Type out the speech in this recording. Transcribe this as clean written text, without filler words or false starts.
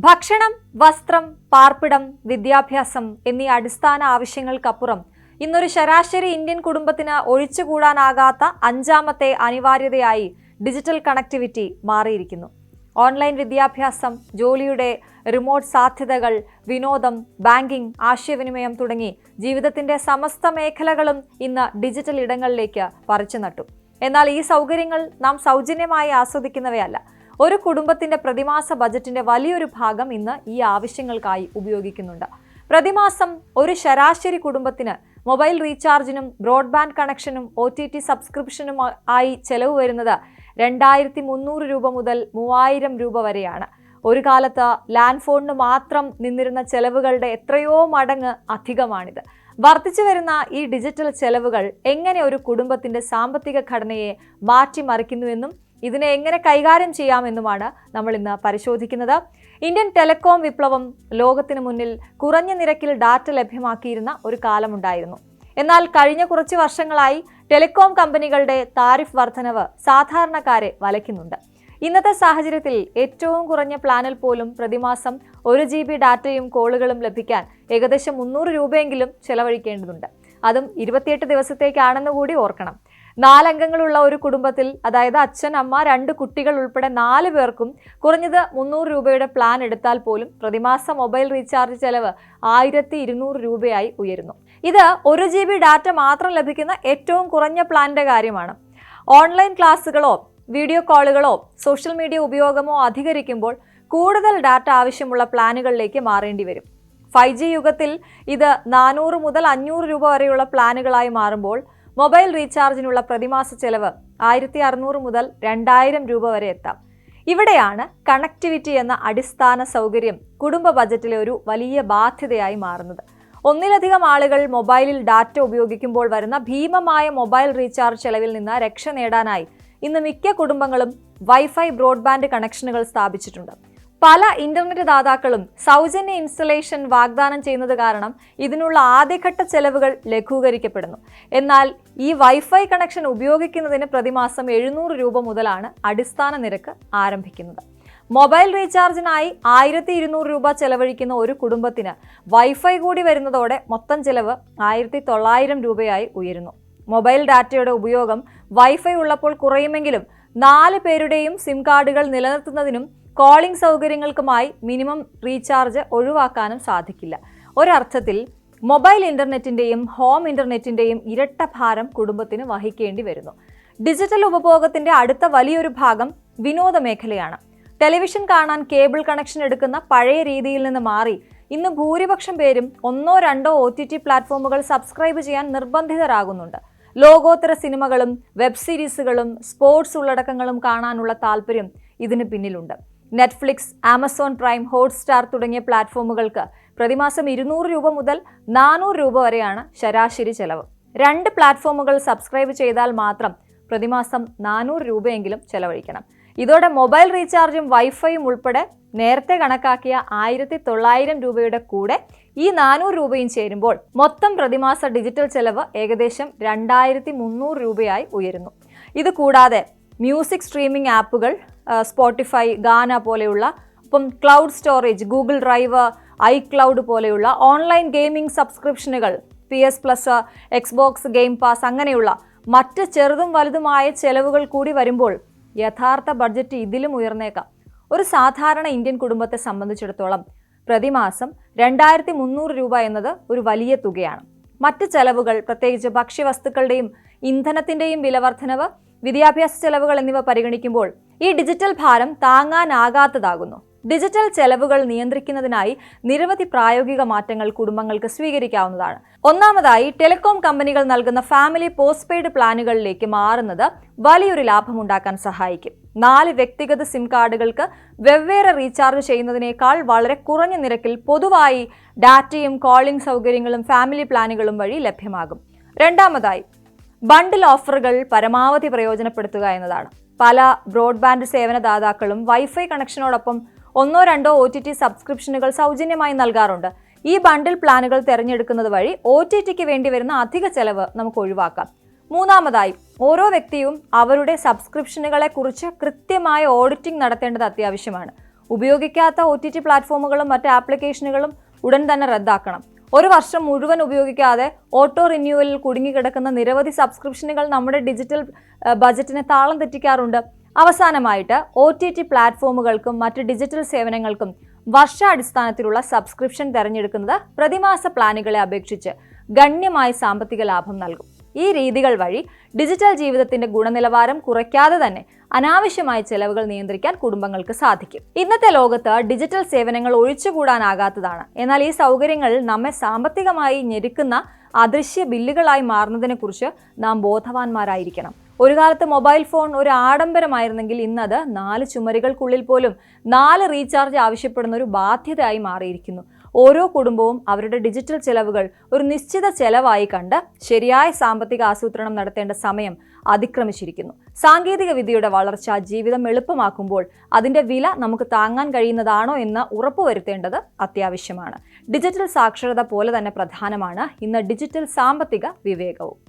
ഭക്ഷണം, വസ്ത്രം, പാർപ്പിടം, വിദ്യാഭ്യാസം എന്നീ അടിസ്ഥാന ആവശ്യങ്ങൾക്കപ്പുറം ഇന്നൊരു ശരാശരി ഇന്ത്യൻ കുടുംബത്തിന് ഒഴിച്ചുകൂടാനാകാത്ത അഞ്ചാമത്തെ അനിവാര്യതയായി ഡിജിറ്റൽ കണക്ടിവിറ്റി മാറിയിരിക്കുന്നു. ഓൺലൈൻ വിദ്യാഭ്യാസം, ജോലിയുടെ റിമോട്ട് സാധ്യതകൾ, വിനോദം, ബാങ്കിംഗ്, ആശയവിനിമയം തുടങ്ങി ജീവിതത്തിന്റെ സമസ്ത മേഖലകളും ഇന്ന് ഡിജിറ്റൽ ഇടങ്ങളിലേക്ക് പറിച്ചുനട്ടു. എന്നാൽ ഈ സൗകര്യങ്ങൾ നാം സൗജന്യമായി ആസ്വദിക്കുന്നവയല്ല. ഒരു കുടുംബത്തിന്റെ പ്രതിമാസ ബജറ്റിന്റെ വലിയൊരു ഭാഗം ഇന്ന് ഈ ആവശ്യങ്ങൾക്കായി ഉപയോഗിക്കുന്നുണ്ട്. പ്രതിമാസം ഒരു ശരാശരി കുടുംബത്തിന് മൊബൈൽ റീചാർജിനും ബ്രോഡ്ബാൻഡ് കണക്ഷനും OTT സബ്സ്ക്രിപ്ഷനും ആയി ചെലവ് വരുന്നത് 2300 രൂപ മുതൽ 3000 രൂപ വരെയാണ്. ഒരു കാലത്ത് ലാൻഡ് ഫോണിന് മാത്രം നിന്നിരുന്ന ചെലവുകളുടെ എത്രയോ മടങ്ങ് അധികമാണിത്. വർദ്ധിച്ചു വരുന്ന ഈ ഡിജിറ്റൽ ചെലവുകൾ എങ്ങനെ ഒരു കുടുംബത്തിന്റെ സാമ്പത്തിക ഘടനയെ മാറ്റിമറിക്കുന്നുവെന്നും ഇതിനെ എങ്ങനെ കൈകാര്യം ചെയ്യാമെന്നുമാണ് നമ്മൾ ഇന്ന് പരിശോധിക്കുന്നത്. ഇന്ത്യൻ ടെലികോം വിപ്ലവം ലോകത്തിന് മുന്നിൽ കുറഞ്ഞ നിരക്കിൽ ഡാറ്റ ലഭ്യമാക്കിയിരുന്ന ഒരു കാലമുണ്ടായിരുന്നു. എന്നാൽ കഴിഞ്ഞ കുറച്ച് വർഷങ്ങളായി ടെലികോം കമ്പനികളുടെ താരിഫ് വർധനവ് സാധാരണക്കാരെ വലയ്ക്കുന്നുണ്ട്. ഇന്നത്തെ സാഹചര്യത്തിൽ ഏറ്റവും കുറഞ്ഞ പ്ലാനിൽ പോലും പ്രതിമാസം 1 GB ഡാറ്റയും കോളുകളും ലഭിക്കാൻ ഏകദേശം 300 രൂപയെങ്കിലും ചെലവഴിക്കേണ്ടതുണ്ട്. അതും 28 ദിവസത്തേക്കാണെന്ന് കൂടി ഓർക്കണം. 4 അംഗങ്ങളുള്ള ഒരു കുടുംബത്തിൽ, അതായത് അച്ഛൻ, അമ്മ, 2 കുട്ടികൾ ഉൾപ്പെടെ 4 പേർക്കും കുറഞ്ഞത് 300 രൂപയുടെ പ്ലാൻ എടുത്താൽ പോലും പ്രതിമാസ മൊബൈൽ റീചാർജ് ചെലവ് 1200 രൂപയായി ഉയരുന്നു. ഇത് 1 GB ഡാറ്റ മാത്രം ലഭിക്കുന്ന ഏറ്റവും കുറഞ്ഞ പ്ലാനിന്റെ കാര്യമാണ്. ഓൺലൈൻ ക്ലാസ്സുകളോ വീഡിയോ കോളുകളോ സോഷ്യൽ മീഡിയ ഉപയോഗമോ അധികരിക്കുമ്പോൾ കൂടുതൽ ഡാറ്റ ആവശ്യമുള്ള പ്ലാനുകളിലേക്ക് മാറേണ്ടി വരും. 5G യുഗത്തിൽ ഇത് 400 മുതൽ 500 രൂപ വരെയുള്ള പ്ലാനുകളായി മാറുമ്പോൾ മൊബൈൽ റീചാർജിനുള്ള പ്രതിമാസ ചെലവ് 1600 മുതൽ 2000 രൂപ വരെ എത്താം. ഇവിടെയാണ് കണക്ടിവിറ്റി എന്ന അടിസ്ഥാന സൗകര്യം കുടുംബ ബജറ്റിലെ ഒരു വലിയ ബാധ്യതയായി മാറുന്നത്. ഒന്നിലധികം ആളുകൾ മൊബൈലിൽ ഡാറ്റ ഉപയോഗിക്കുമ്പോൾ വരുന്ന ഭീമമായ മൊബൈൽ റീചാർജ് ചെലവിൽ നിന്ന് രക്ഷ നേടാനായി ഇന്ന് മിക്ക കുടുംബങ്ങളും വൈഫൈ ബ്രോഡ്ബാൻഡ് കണക്ഷനുകൾ സ്ഥാപിച്ചിട്ടുണ്ട്. പല ഇന്റർനെറ്റ് ദാതാക്കളും സൗജന്യ ഇൻസ്റ്റലേഷൻ വാഗ്ദാനം ചെയ്യുന്നത് കാരണം ഇതിനുള്ള ആദ്യഘട്ട ചെലവുകൾ ലഘൂകരിക്കപ്പെടുന്നു. എന്നാൽ ഈ വൈഫൈ കണക്ഷൻ ഉപയോഗിക്കുന്നതിന് പ്രതിമാസം 700 രൂപ മുതലാണ് അടിസ്ഥാന നിരക്ക് ആരംഭിക്കുന്നത്. മൊബൈൽ റീചാർജിനായി 1200 രൂപ ചെലവഴിക്കുന്ന ഒരു കുടുംബത്തിന് വൈഫൈ കൂടി വരുന്നതോടെ മൊത്തം ചെലവ് 1900 രൂപയായി ഉയരുന്നു. മൊബൈൽ ഡാറ്റയുടെ ഉപയോഗം വൈഫൈ ഉള്ളപ്പോൾ കുറയുമെങ്കിലും 4 പേരുടെയും സിം കാർഡുകൾ നിലനിർത്തുന്നതിനും കോളിംഗ് സൗകര്യങ്ങൾക്കുമായി മിനിമം റീചാർജ് ഒഴിവാക്കാനും സാധിക്കില്ല. ഒരർത്ഥത്തിൽ മൊബൈൽ ഇന്റർനെറ്റിന്റെയും ഹോം ഇന്റർനെറ്റിന്റെയും ഇരട്ട ഭാരം കുടുംബത്തിന് വഹിക്കേണ്ടി വരുന്നു. ഡിജിറ്റൽ ഉപഭോഗത്തിന്റെ അടുത്ത വലിയൊരു ഭാഗം വിനോദ മേഖലയാണ്. ടെലിവിഷൻ കാണാൻ കേബിൾ കണക്ഷൻ എടുക്കുന്ന പഴയ രീതിയിൽ നിന്ന് മാറി ഇന്ന് ഭൂരിപക്ഷം പേരും 1-2 OTT പ്ലാറ്റ്ഫോമുകൾ സബ്സ്ക്രൈബ് ചെയ്യാൻ നിർബന്ധിതരാകുന്നുണ്ട്. ലോകോത്തര സിനിമകളും വെബ് സീരീസുകളും സ്പോർട്സ് ഉള്ളടക്കങ്ങളും കാണാനുള്ള താല്പര്യം ഇതിന് പിന്നിലുണ്ട്. നെറ്റ്ഫ്ലിക്സ്, ആമസോൺ പ്രൈം, ഹോട്ട്സ്റ്റാർ തുടങ്ങിയ പ്ലാറ്റ്ഫോമുകൾക്ക് പ്രതിമാസം 200 രൂപ മുതൽ 400 രൂപ വരെയാണ് ശരാശരി ചെലവ്. 2 പ്ലാറ്റ്ഫോമുകൾ സബ്സ്ക്രൈബ് ചെയ്താൽ മാത്രം പ്രതിമാസം 400 രൂപയെങ്കിലും ചെലവഴിക്കണം. ഇതോടെ മൊബൈൽ റീചാർജും വൈഫൈയും ഉൾപ്പെടെ നേരത്തെ കണക്കാക്കിയ 1900 രൂപയുടെ കൂടെ ഈ 400 രൂപയും ചേരുമ്പോൾ മൊത്തം പ്രതിമാസ ഡിജിറ്റൽ ചെലവ് ഏകദേശം 2300 രൂപയായി ഉയരുന്നു. ഇത് കൂടാതെ മ്യൂസിക് സ്ട്രീമിംഗ് ആപ്പുകൾ, സ്പോട്ടിഫൈ, ഗാന പോലെയുള്ള, ഒപ്പം cloud storage, Google drive, iCloud പോലെയുള്ള ഓൺലൈൻ ഗെയിമിംഗ് സബ്സ്ക്രിപ്ഷനുകൾ, PS+, എക്സ്ബോക്സ് ഗെയിം പാസ്, അങ്ങനെയുള്ള മറ്റ് ചെറുതും വലുതുമായ ചെലവുകൾ കൂടി വരുമ്പോൾ യഥാർത്ഥ ബഡ്ജറ്റ് ഇതിലും ഉയർന്നേക്കാം. ഒരു സാധാരണ ഇന്ത്യൻ കുടുംബത്തെ സംബന്ധിച്ചിടത്തോളം പ്രതിമാസം 2300 രൂപ എന്നത് ഒരു വലിയ തുകയാണ്. മറ്റ് ചെലവുകൾ, പ്രത്യേകിച്ച് ഭക്ഷ്യവസ്തുക്കളുടെയും ഇന്ധനത്തിന്റെയും വിലവർദ്ധനവ്, വിദ്യാഭ്യാസ ചെലവുകൾ എന്നിവ പരിഗണിക്കുമ്പോൾ ഈ ഡിജിറ്റൽ ഭാരം താങ്ങാനാകാത്തതാകുന്നു. ഡിജിറ്റൽ ചെലവുകൾ നിയന്ത്രിക്കുന്നതിനായി നിരവധി പ്രായോഗിക മാറ്റങ്ങൾ കുടുംബങ്ങൾക്ക് സ്വീകരിക്കാവുന്നതാണ്. ഒന്നാമതായി, ടെലികോം കമ്പനികൾ നൽകുന്ന ഫാമിലി പോസ്റ്റ്പെയ്ഡ് പ്ലാനുകളിലേക്ക് മാറുന്നത് വലിയൊരു ലാഭമുണ്ടാക്കാൻ സഹായിക്കും. 4 വ്യക്തിഗത സിം കാർഡുകൾക്ക് വെവ്വേറെ റീചാർജ് ചെയ്യുന്നതിനേക്കാൾ വളരെ കുറഞ്ഞ നിരക്കിൽ പൊതുവായി ഡാറ്റയും കോളിംഗ് സൗകര്യങ്ങളും ഫാമിലി പ്ലാനുകളും വഴി ലഭ്യമാകും. രണ്ടാമതായി, ബണ്ടിൽ ഓഫറുകൾ പരമാവധി പ്രയോജനപ്പെടുത്തുക എന്നതാണ്. പല ബ്രോഡ്ബാൻഡ് സേവന ദാതാക്കളും വൈഫൈ കണക്ഷനോടൊപ്പം 1-2 OTT സബ്സ്ക്രിപ്ഷനുകൾ സൗജന്യമായി നൽകാറുണ്ട്. ഈ ബണ്ടിൽ പ്ലാനുകൾ തിരഞ്ഞെടുക്കുന്നത് വഴി OTTക്ക് വേണ്ടി വരുന്ന അധിക ചെലവ് നമുക്ക് ഒഴിവാക്കാം. മൂന്നാമതായി, ഓരോ വ്യക്തിയും അവരുടെ സബ്സ്ക്രിപ്ഷനുകളെ കുറിച്ച് കൃത്യമായ ഓഡിറ്റിംഗ് നടത്തേണ്ടത് അത്യാവശ്യമാണ്. ഉപയോഗിക്കാത്ത OTT പ്ലാറ്റ്ഫോമുകളും മറ്റ് ആപ്ലിക്കേഷനുകളും ഉടൻ തന്നെ റദ്ദാക്കണം. ഒരു വർഷം മുഴുവൻ ഉപയോഗിക്കാതെ ഓട്ടോ റിന്യൂവലിൽ കുടുങ്ങിക്കിടക്കുന്ന നിരവധി സബ്സ്ക്രിപ്ഷനുകൾ നമ്മുടെ ഡിജിറ്റൽ ബജറ്റിനെ താളം തെറ്റിക്കാറുണ്ട്. അവസാനമായിട്ട് OTT പ്ലാറ്റ്ഫോമുകൾക്കും മറ്റ് ഡിജിറ്റൽ സേവനങ്ങൾക്കും വർഷാടിസ്ഥാനത്തിലുള്ള സബ്സ്ക്രിപ്ഷൻ തിരഞ്ഞെടുക്കുന്നത് പ്രതിമാസ പ്ലാനുകളെ അപേക്ഷിച്ച് ഗണ്യമായ സാമ്പത്തിക ലാഭം നൽകും. ഈ രീതികൾ വഴി ഡിജിറ്റൽ ജീവിതത്തിന്റെ ഗുണനിലവാരം കുറയ്ക്കാതെ തന്നെ അനാവശ്യമായ ചെലവുകൾ നിയന്ത്രിക്കാൻ കുടുംബങ്ങൾക്ക് സാധിക്കും. ഇന്നത്തെ ലോകത്ത് ഡിജിറ്റൽ സേവനങ്ങൾ ഒഴിച്ചുകൂടാനാകാത്തതാണ്. എന്നാൽ ഈ സൗകര്യങ്ങൾ നമ്മെ സാമ്പത്തികമായി ഞെരുക്കുന്ന അദൃശ്യ ബില്ലുകളായി മാറുന്നതിനെക്കുറിച്ച് നാം ബോധവാന്മാരായിരിക്കണം. ഒരു കാലത്ത് മൊബൈൽ ഫോൺ ഒരു ആഡംബരമായിരുന്നെങ്കിൽ ഇന്നത് 4 ചുമരുകൾക്കുള്ളിൽ പോലും 4 റീചാർജ് ആവശ്യപ്പെടുന്ന ഒരു ബാധ്യതയായി മാറിയിരിക്കുന്നു. ഓരോ കുടുംബവും അവരുടെ ഡിജിറ്റൽ ചെലവുകൾ ഒരു നിശ്ചിത ചെലവായി കണ്ട് ശരിയായ സാമ്പത്തിക ആസൂത്രണം നടത്തേണ്ട സമയം അതിക്രമിച്ചിരിക്കുന്നു. സാങ്കേതിക വിദ്യയുടെ വളർച്ച ജീവിതം എളുപ്പമാക്കുമ്പോൾ അതിൻ്റെ വില നമുക്ക് താങ്ങാൻ കഴിയുന്നതാണോ എന്ന് ഉറപ്പുവരുത്തേണ്ടത് അത്യാവശ്യമാണ്. ഡിജിറ്റൽ സാക്ഷരത പോലെ തന്നെ പ്രധാനമാണ് ഇന്ന് ഡിജിറ്റൽ സാമ്പത്തിക വിവേകവും.